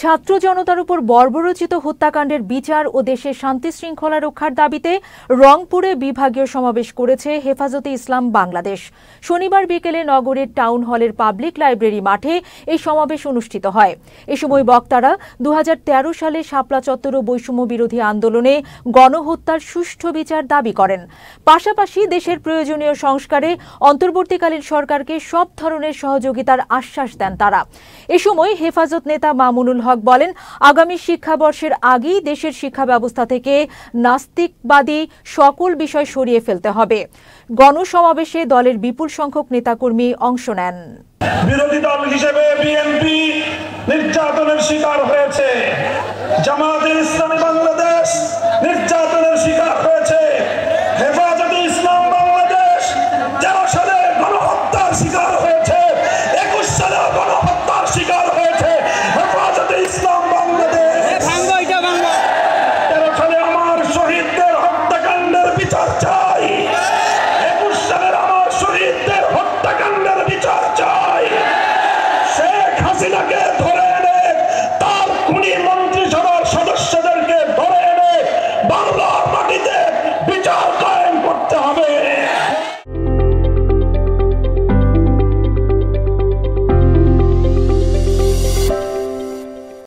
ছাত্র জনতার উপর বর্বরোচিত হত্যাকাণ্ডের বিচার ও দেশের শান্তি শৃঙ্খলা রক্ষার দাবিতে রংপুরে বিভাগীয় সমাবেশ করেছে হেফাজতে ইসলাম বাংলাদেশ। শনিবার বিকেলে নগরের টাউন হলের পাবলিক লাইব্রেরি মাঠে এই সমাবেশ অনুষ্ঠিত হয়। এ সময় বক্তারা 2013 সালে শাপলা চত্বর ও বৈষম্য বিরোধী আন্দোলনে গণহত্যার সুষ্ঠু বিচার দাবি করেন। পাশাপাশি দেশের প্রয়োজনীয় সংস্কারে অন্তর্বর্তীকালীন সরকারকে সব ধরনের সহযোগিতার আশ্বাস দেন তারা। এ সময় হেফাজত নেতা মামুনুল হক বলেন, আগামী শিক্ষাবর্ষের আগেই দেশের শিক্ষা ব্যবস্থা থেকে নাস্তিকবাদী সকল বিষয় সরিয়ে ফেলতে হবে। গণসমাবেশে দলের বিপুল সংখ্যক নেতাকর্মী অংশ নেন। বিরোধী দল হিসেবে বিএনপি নির্যাতনের শিকার হয়েছে। জামায়াতে ইসলামী